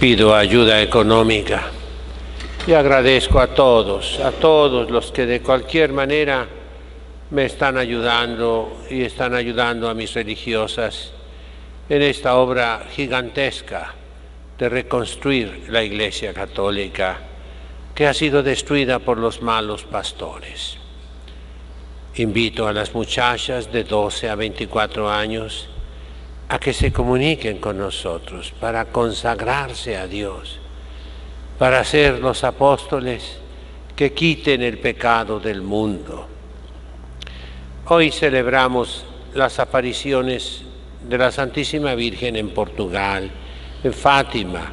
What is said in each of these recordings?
pido ayuda económica y agradezco a todos los que de cualquier manera me están ayudando y están ayudando a mis religiosas en esta obra gigantesca de reconstruir la Iglesia Católica que ha sido destruida por los malos pastores. Invito a las muchachas de 12 a 24 años a que se comuniquen con nosotros para consagrarse a Dios, para ser los apóstoles que quiten el pecado del mundo. Hoy celebramos las apariciones de la Santísima Virgen en Portugal, en Fátima,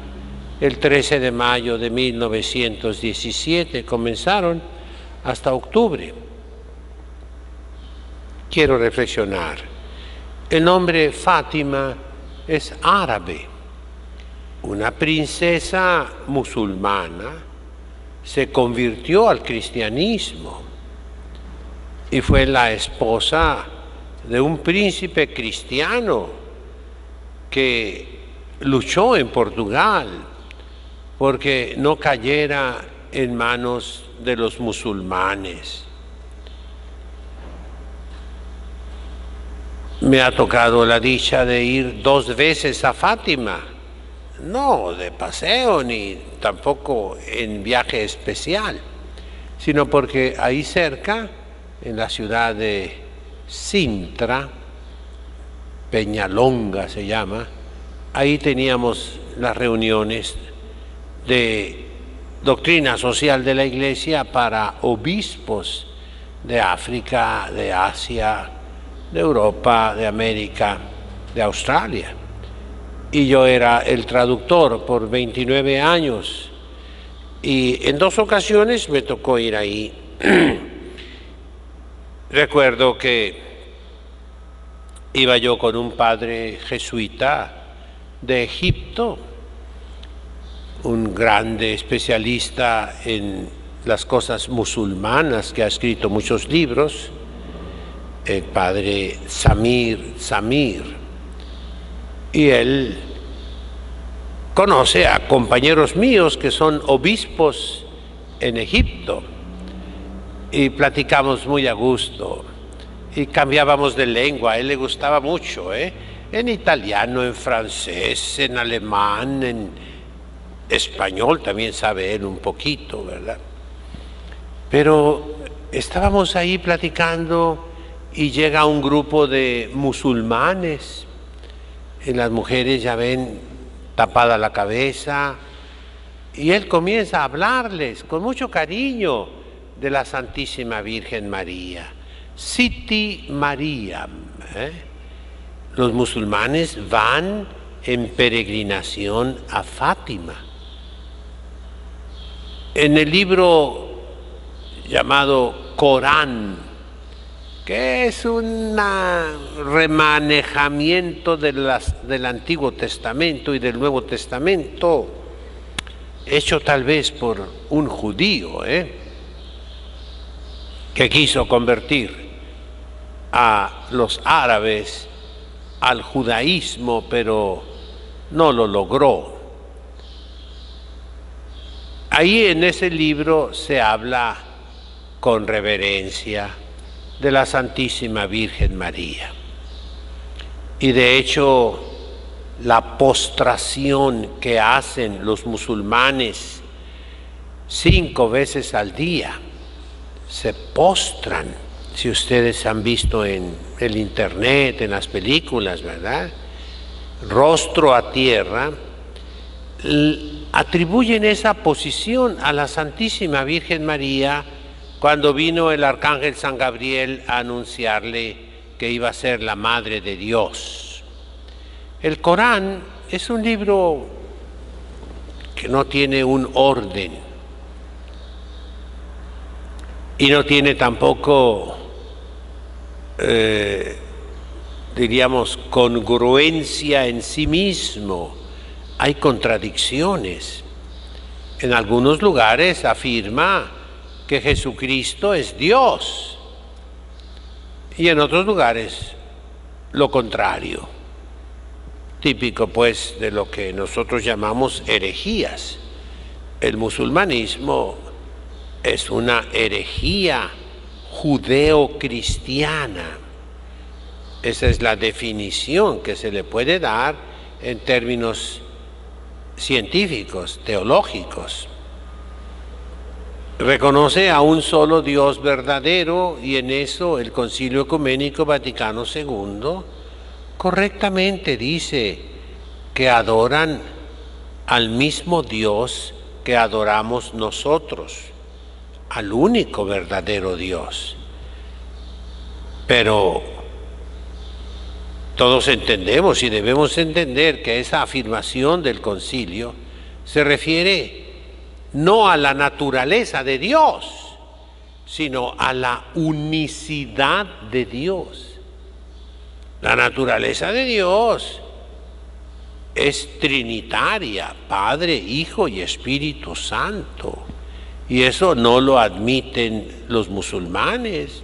el 13 de mayo de 1917, comenzaron hasta octubre. Quiero reflexionar. El nombre Fátima es árabe. Una princesa musulmana se convirtió al cristianismo y fue la esposa de un príncipe cristiano que luchó en Portugal porque no cayera en manos de los musulmanes. Me ha tocado la dicha de ir 2 veces a Fátima, no de paseo ni tampoco en viaje especial, sino porque ahí cerca, en la ciudad de Sintra, Peñalonga se llama, ahí teníamos las reuniones de doctrina social de la Iglesia para obispos de África, de Asia, de Europa, de América, de Australia. Y yo era el traductor por 29 años. Y en 2 ocasiones me tocó ir ahí. Recuerdo que iba yo con un padre jesuita de Egipto, un grande especialista en las cosas musulmanas que ha escrito muchos libros, el padre Samir, y él conoce a compañeros míos que son obispos en Egipto y platicamos muy a gusto y cambiábamos de lengua. A él le gustaba mucho, en italiano, en francés, en alemán, en español también sabe él un poquito, ¿verdad? Pero estábamos ahí platicando y llega un grupo de musulmanes y las mujeres ya ven tapada la cabeza y él comienza a hablarles con mucho cariño de la Santísima Virgen María, Siti Mariam. Los musulmanes van en peregrinación a Fátima. En el libro llamado Corán, que es un remanejamiento del Antiguo Testamento y del Nuevo Testamento, hecho tal vez por un judío, que quiso convertir a los árabes al judaísmo, pero no lo logró. Ahí en ese libro se habla con reverencia de la Santísima Virgen María. Y de hecho, la postración que hacen los musulmanes 5 veces al día, se postran, si ustedes han visto en el internet, en las películas, ¿verdad? Rostro a tierra, atribuyen esa posición a la Santísima Virgen María cuando vino el arcángel San Gabriel a anunciarle que iba a ser la Madre de Dios. El Corán es un libro que no tiene un orden y no tiene tampoco, diríamos, congruencia en sí mismo. Hay contradicciones. En algunos lugares afirma que Jesucristo es Dios y en otros lugares lo contrario. típico pues de lo que nosotros llamamos herejías. El musulmanismo es una herejía judeo-cristiana. Esa es la definición que se le puede dar en términos científicos, teológicos. Reconoce a un solo Dios verdadero y en eso el Concilio Ecuménico Vaticano II correctamente dice que adoran al mismo Dios que adoramos nosotros, al único verdadero Dios. Pero todos entendemos y debemos entender que esa afirmación del concilio se refiere no a la naturaleza de Dios, sino a la unicidad de Dios. La naturaleza de Dios es trinitaria, Padre, Hijo y Espíritu Santo. Y eso no lo admiten los musulmanes.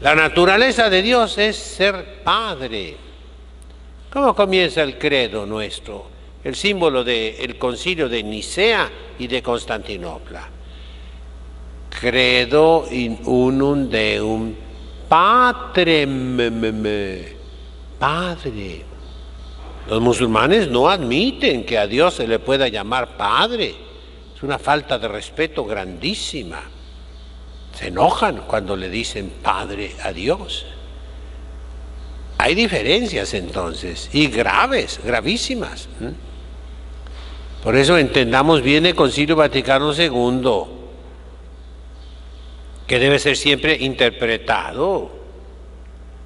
La naturaleza de Dios es ser Padre. ¿Cómo comienza el credo nuestro? El símbolo del concilio de Nicea y de Constantinopla. Credo in unum Deum Patrem. Padre. Los musulmanes no admiten que a Dios se le pueda llamar Padre. Es una falta de respeto grandísima. Se enojan cuando le dicen Padre a Dios. Hay diferencias entonces, y graves, gravísimas. Por eso entendamos bien el Concilio Vaticano II, que debe ser siempre interpretado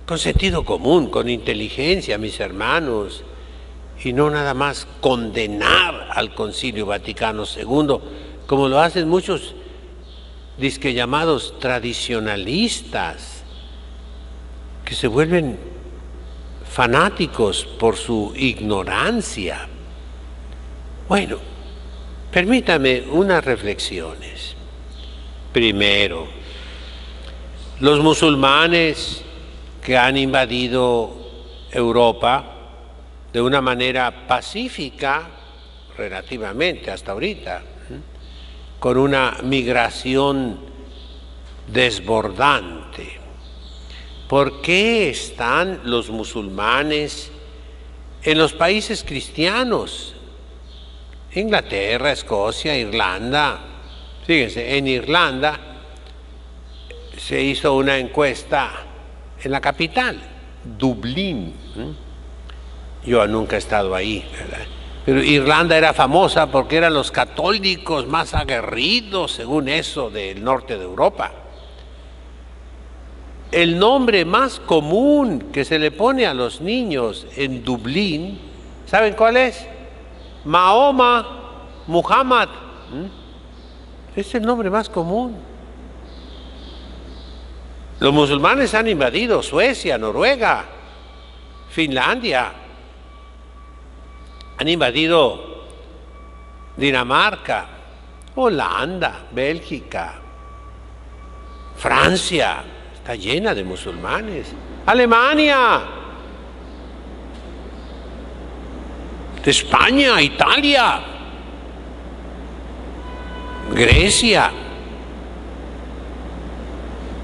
con sentido común, con inteligencia, mis hermanos, y no nada más condenar al Concilio Vaticano II, como lo hacen muchos disque llamados tradicionalistas, que se vuelven fanáticos por su ignorancia. Bueno, permítame unas reflexiones. Primero, los musulmanes que han invadido Europa de una manera pacífica, relativamente hasta ahorita, con una migración desbordante. ¿Por qué están los musulmanes en los países cristianos? Inglaterra, Escocia, Irlanda. Fíjense, en Irlanda se hizo una encuesta en la capital, Dublín. Yo nunca he estado ahí, ¿verdad? Pero Irlanda era famosa porque eran los católicos más aguerridos, según eso, del norte de Europa. El nombre más común que se le pone a los niños en Dublín, ¿saben cuál es? Mahoma, Muhammad. Es el nombre más común. Los musulmanes han invadido Suecia, Noruega, Finlandia, han invadido Dinamarca, Holanda, Bélgica, Francia, está llena de musulmanes, Alemania, España, Italia, Grecia.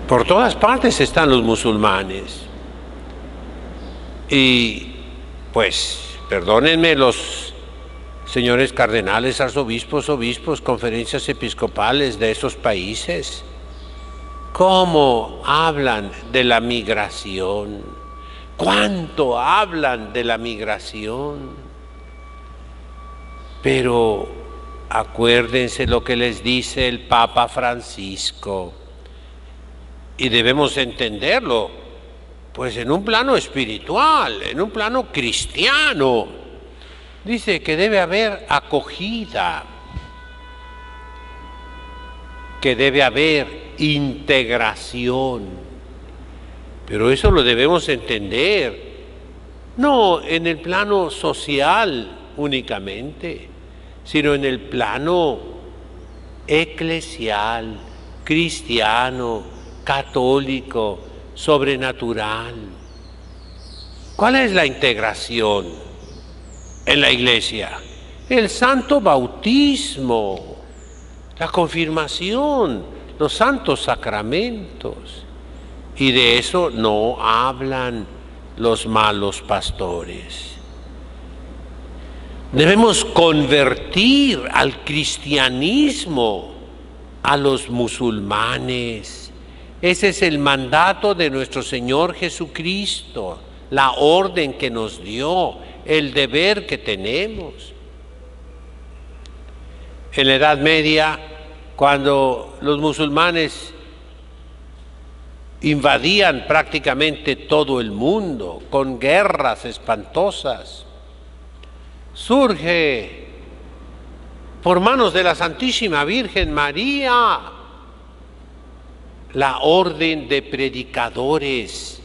Por todas partes están los musulmanes. Y pues, perdónenme los señores cardenales, arzobispos, obispos, conferencias episcopales de esos países, ¿cómo hablan de la migración? ¿Cuánto hablan de la migración? Pero acuérdense lo que les dice el Papa Francisco, y debemos entenderlo, pues en un plano espiritual, en un plano cristiano. Dice que debe haber acogida, que debe haber integración, pero eso lo debemos entender, no en el plano social únicamente, sino en el plano eclesial, cristiano, católico, sobrenatural. ¿Cuál es la integración en la iglesia? El santo bautismo, la confirmación, los santos sacramentos. Y de eso no hablan los malos pastores. Debemos convertir al cristianismo a los musulmanes. Ese es el mandato de nuestro Señor Jesucristo, la orden que nos dio, el deber que tenemos. En la Edad Media, cuando los musulmanes invadían prácticamente todo el mundo con guerras espantosas, surge por manos de la Santísima Virgen María la Orden de Predicadores,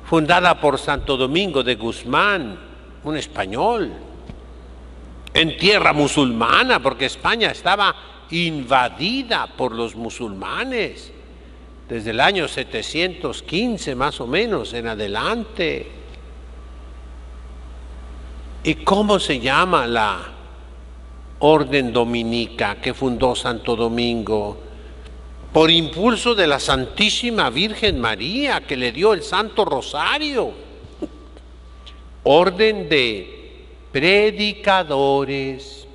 fundada por Santo Domingo de Guzmán, un español, en tierra musulmana, porque España estaba invadida por los musulmanes desde el año 715 más o menos en adelante. ¿Y cómo se llama la orden dominica que fundó Santo Domingo? Por impulso de la Santísima Virgen María, que le dio el Santo Rosario. Orden de predicadores.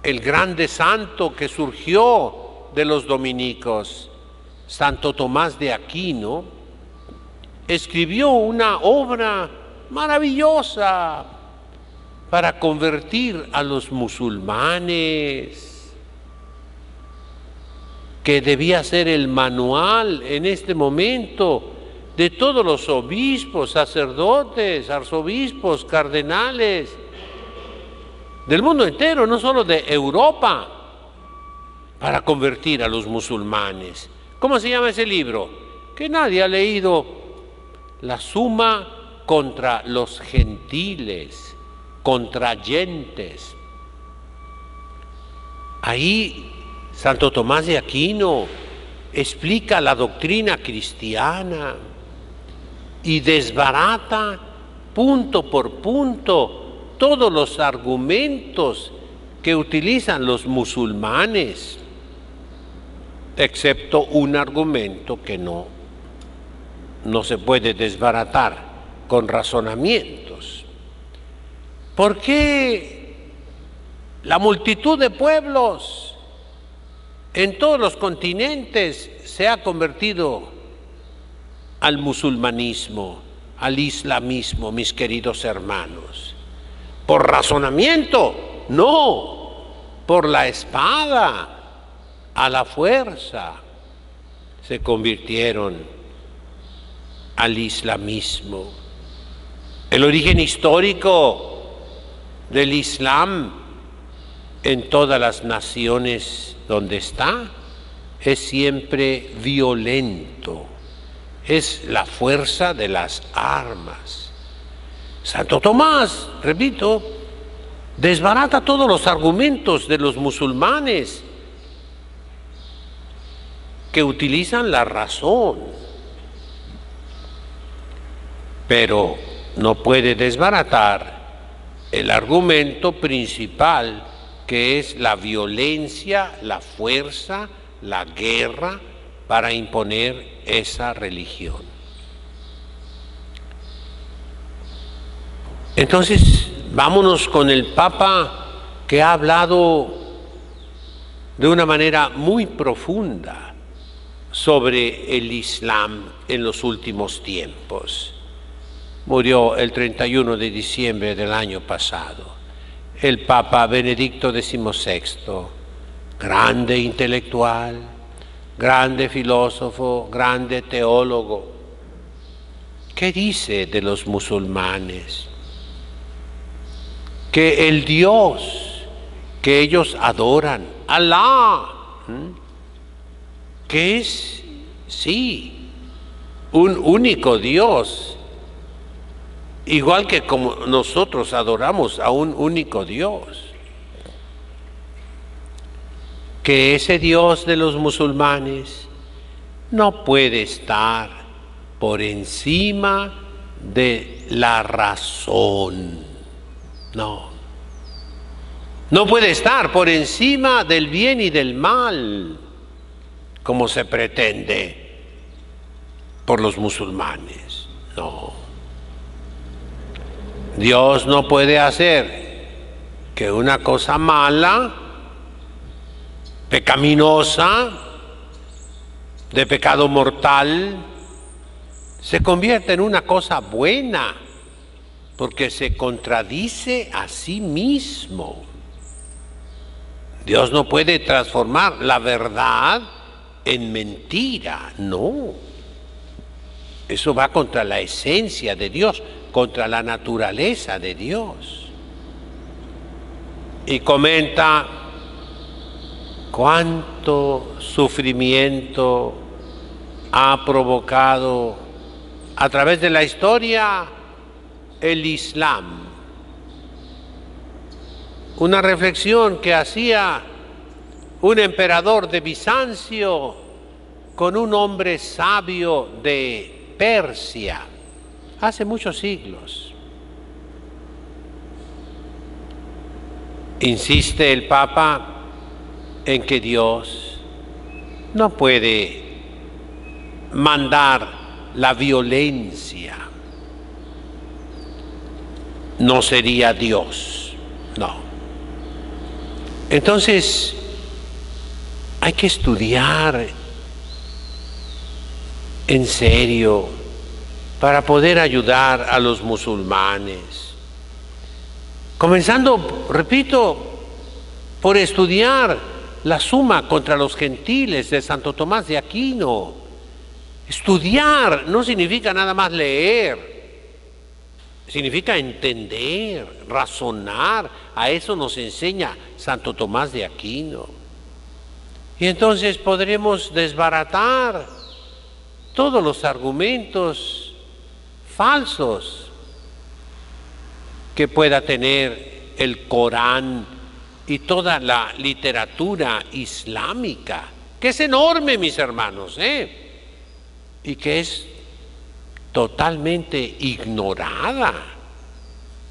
El grande santo que surgió de los dominicos, Santo Tomás de Aquino, escribió una obra maravillosa para convertir a los musulmanes, que debía ser el manual en este momento de todos los obispos, sacerdotes, arzobispos, cardenales, del mundo entero, no solo de Europa, para convertir a los musulmanes. ¿Cómo se llama ese libro? Que nadie ha leído. La Suma contra los gentiles, contra gentes. Ahí Santo Tomás de Aquino explica la doctrina cristiana y desbarata punto por punto todos los argumentos que utilizan los musulmanes, excepto un argumento que no se puede desbaratar con razonamientos. ¿Por qué la multitud de pueblos en todos los continentes se ha convertido al musulmanismo, al islamismo, mis queridos hermanos? ¿Por razonamiento? No, por la espada, a la fuerza, se convirtieron al islamismo. El origen histórico del Islam en todas las naciones donde está es siempre violento, es la fuerza de las armas. Santo Tomás, repito, desbarata todos los argumentos de los musulmanes que utilizan la razón, pero no puede desbaratar el argumento principal, que es la violencia, la fuerza, la guerra para imponer esa religión. Entonces, vámonos con el Papa, que ha hablado de una manera muy profunda sobre el Islam en los últimos tiempos. Murió el 31 de diciembre del año pasado. El Papa Benedicto XVI, grande intelectual, grande filósofo, grande teólogo. ¿Qué dice de los musulmanes? Que el Dios que ellos adoran, Alá, que es, sí, un único Dios, igual que como nosotros adoramos a un único Dios, que ese Dios de los musulmanes no puede estar por encima de la razón. No. No puede estar por encima del bien y del mal, como se pretende por los musulmanes. No. Dios no puede hacer que una cosa mala, pecaminosa, de pecado mortal, se convierta en una cosa buena, porque se contradice a sí mismo. Dios no puede transformar la verdad en mentira, no. Eso va contra la esencia de Dios, contra la naturaleza de Dios. Y comenta cuánto sufrimiento ha provocado a través de la historia el Islam. Una reflexión que hacía un emperador de Bizancio con un hombre sabio de Persia hace muchos siglos. Insiste el Papa en que Dios no puede mandar la violencia. No sería Dios, no. Entonces, hay que estudiar en serio para poder ayudar a los musulmanes. Comenzando, repito, por estudiar la Suma contra los Gentiles de Santo Tomás de Aquino. Estudiar no significa nada más leer. Significa entender, razonar. A eso nos enseña Santo Tomás de Aquino. Y entonces podremos desbaratar todos los argumentos falsos que pueda tener el Corán y toda la literatura islámica, que es enorme, mis hermanos, y que es totalmente ignorada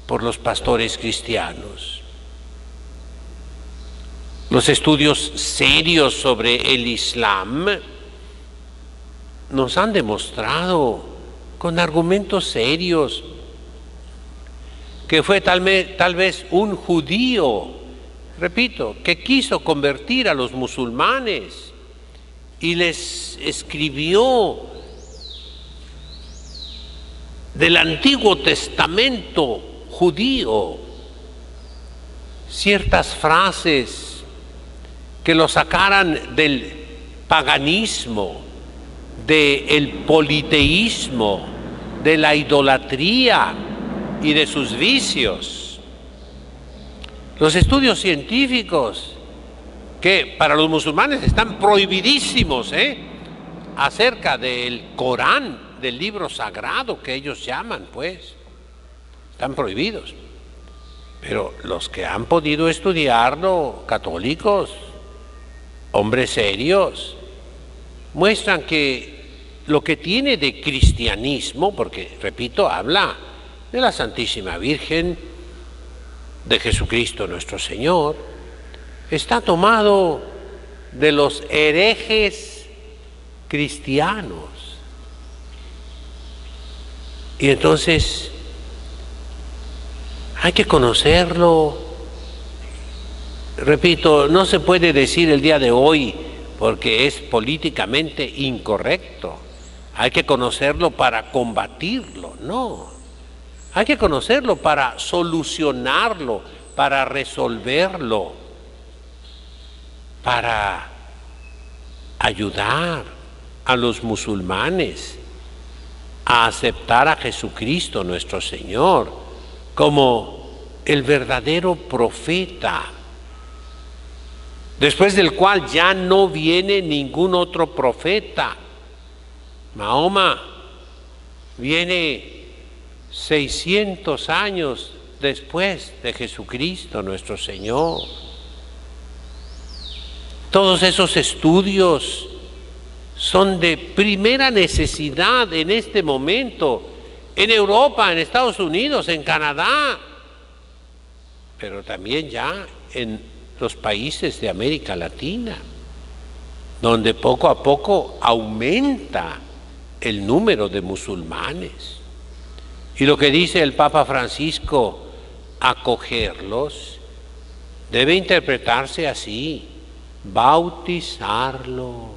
por los pastores cristianos. Los estudios serios sobre el Islam nos han demostrado con argumentos serios que fue tal vez un judío, repito, que quiso convertir a los musulmanes y les escribió del Antiguo Testamento judío ciertas frases que lo sacaran del paganismo, del politeísmo, de la idolatría y de sus vicios. Los estudios científicos que para los musulmanes están prohibidísimos, acerca del Corán, del libro sagrado que ellos llaman, pues, están prohibidos. Pero los que han podido estudiarlo, católicos, hombres serios, muestran que lo que tiene de cristianismo, porque, repito, habla de la Santísima Virgen, de Jesucristo nuestro Señor, está tomado de los herejes cristianos. Y entonces hay que conocerlo. Repito, no se puede decir el día de hoy porque es políticamente incorrecto. Hay que conocerlo para combatirlo, no. Hay que conocerlo para solucionarlo, para resolverlo, para ayudar a los musulmanes a aceptar a Jesucristo nuestro Señor como el verdadero profeta, después del cual ya no viene ningún otro profeta. Mahoma viene 600 años después de Jesucristo nuestro Señor. Todos esos estudios son de primera necesidad en este momento, en Europa, en Estados Unidos, en Canadá, pero también ya en los países de América Latina, donde poco a poco aumenta el número de musulmanes. Y lo que dice el Papa Francisco, acogerlos, debe interpretarse así: bautizarlos,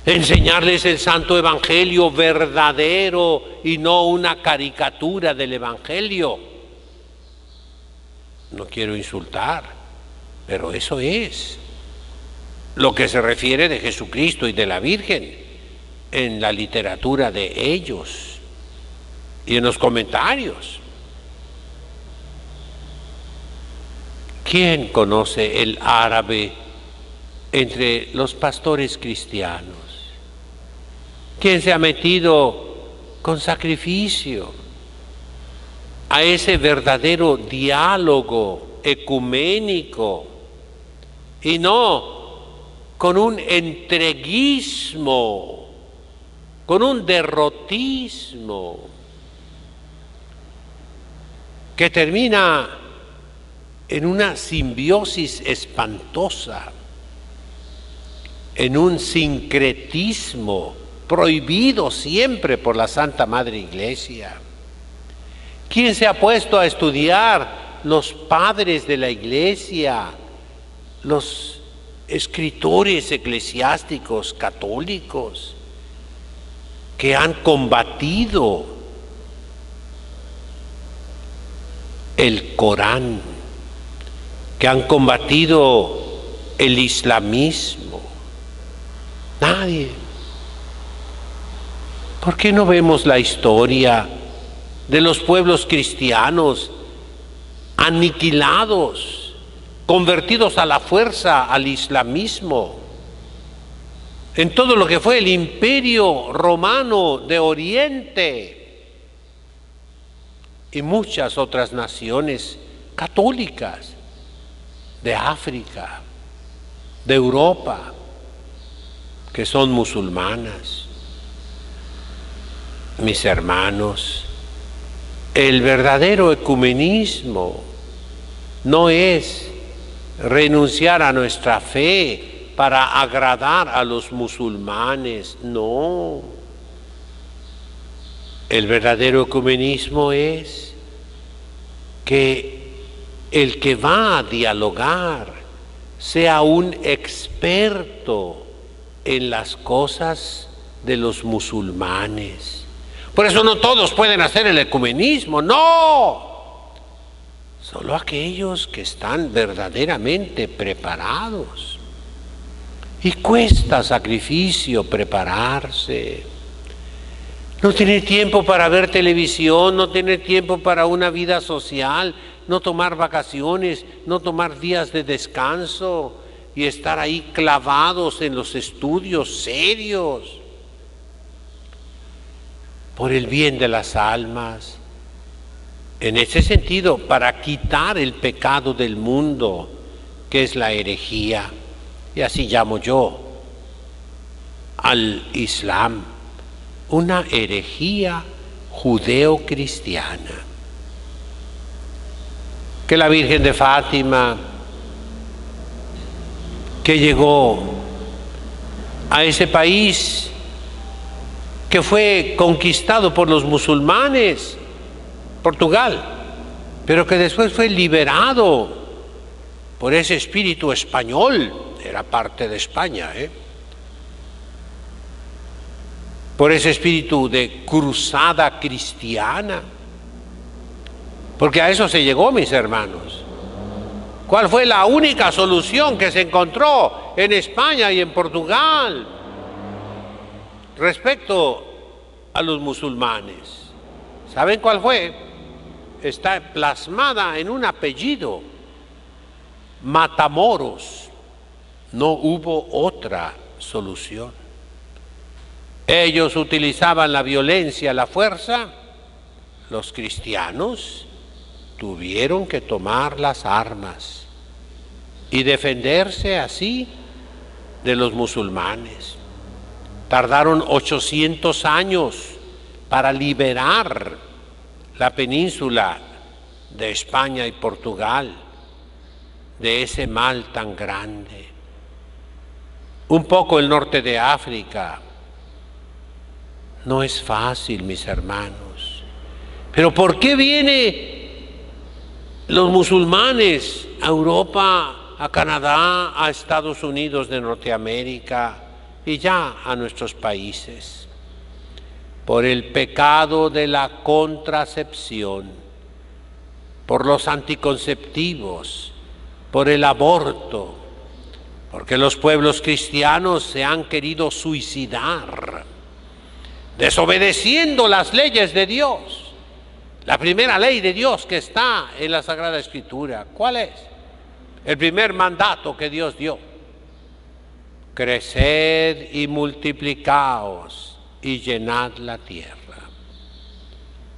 enseñarles el Santo Evangelio verdadero y no una caricatura del Evangelio. No quiero insultar, pero eso es lo que se refiere de Jesucristo y de la Virgen en la literatura de ellos y en los comentarios. ¿Quién conoce el árabe entre los pastores cristianos? ¿Quién se ha metido con sacrificio a ese verdadero diálogo ecuménico y no con un entreguismo, con un derrotismo que termina en una simbiosis espantosa, en un sincretismo prohibido siempre por la Santa Madre Iglesia? ¿Quién se ha puesto a estudiar los padres de la Iglesia, los escritores eclesiásticos católicos que han combatido el Corán, que han combatido el islamismo? Nadie. ¿Por qué no vemos la historia de los pueblos cristianos aniquilados, convertidos a la fuerza al islamismo, en todo lo que fue el Imperio Romano de Oriente y muchas otras naciones católicas de África, de Europa, que son musulmanas? Mis hermanos, el verdadero ecumenismo no es renunciar a nuestra fe para agradar a los musulmanes, no. El verdadero ecumenismo es que el que va a dialogar sea un experto en las cosas de los musulmanes. Por eso no todos pueden hacer el ecumenismo, no. Solo aquellos que están verdaderamente preparados. Y cuesta sacrificio prepararse. No tener tiempo para ver televisión, no tener tiempo para una vida social, no tomar vacaciones, no tomar días de descanso y estar ahí clavados en los estudios serios. Por el bien de las almas. En ese sentido, para quitar el pecado del mundo, que es la herejía, y así llamo yo al Islam, una herejía judeo-cristiana. Que la Virgen de Fátima, que llegó a ese país que fue conquistado por los musulmanes, Portugal, pero que después fue liberado por ese espíritu español, era parte de España, por ese espíritu de cruzada cristiana, porque a eso se llegó, mis hermanos. ¿Cuál fue la única solución que se encontró en España y en Portugal respecto a los musulmanes? ¿Saben cuál fue? Está plasmada en un apellido: Matamoros. No hubo otra solución. Ellos utilizaban la violencia, la fuerza. Los cristianos tuvieron que tomar las armas y defenderse así de los musulmanes. Tardaron 800 años para liberar la península de España y Portugal de ese mal tan grande. Un poco el norte de África. No es fácil, mis hermanos. Pero ¿por qué vienen los musulmanes a Europa, a Canadá, a Estados Unidos de Norteamérica y ya a nuestros países? Por el pecado de la contracepción, por los anticonceptivos, por el aborto, porque los pueblos cristianos se han querido suicidar, desobedeciendo las leyes de Dios. La primera ley de Dios que está en la Sagrada Escritura, ¿cuál es? El primer mandato que Dios dio: creced y multiplicaos y llenad la tierra.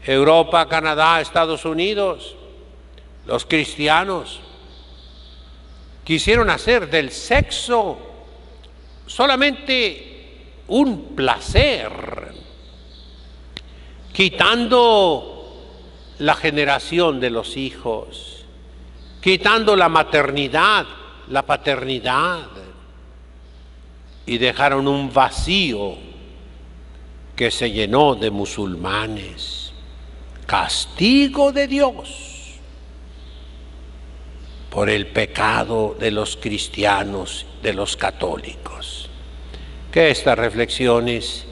Europa, Canadá, Estados Unidos, los cristianos quisieron hacer del sexo solamente un placer, quitando la generación de los hijos, quitando la maternidad, la paternidad, y dejaron un vacío que se llenó de musulmanes. Castigo de Dios por el pecado de los cristianos, de los católicos. Que estas reflexiones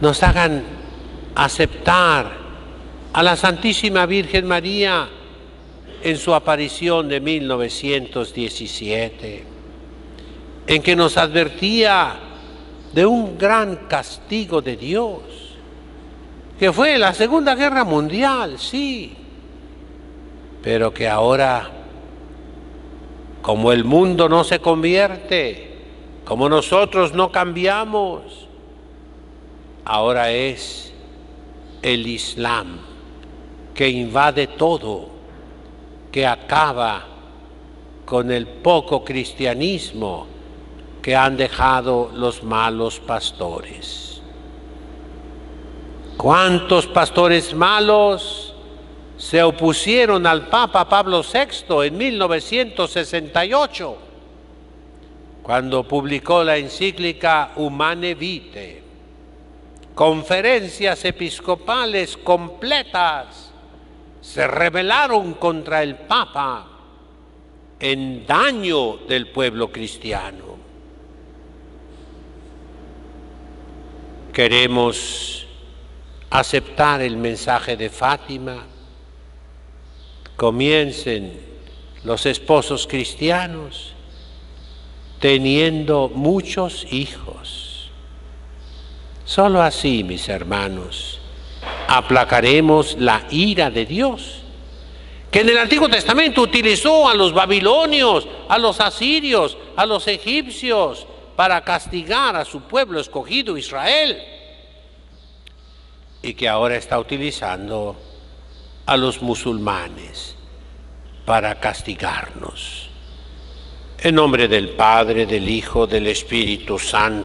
nos hagan aceptar a la Santísima Virgen María en su aparición de 1917, en que nos advertía de un gran castigo de Dios, que fue la Segunda Guerra Mundial, sí, pero que ahora, como el mundo no se convierte, como nosotros no cambiamos, ahora es el Islam que invade todo, que acaba con el poco cristianismo que han dejado los malos pastores. ¿Cuántos pastores malos se opusieron al Papa Pablo VI en 1968, cuando publicó la encíclica Humane Vitae? Conferencias episcopales completas se rebelaron contra el Papa en daño del pueblo cristiano. Queremos aceptar el mensaje de Fátima. Comiencen los esposos cristianos teniendo muchos hijos. Solo así, mis hermanos, aplacaremos la ira de Dios, que en el Antiguo Testamento utilizó a los babilonios, a los asirios, a los egipcios, para castigar a su pueblo escogido, Israel, y que ahora está utilizando a los musulmanes para castigarnos. En nombre del Padre, del Hijo, del Espíritu Santo.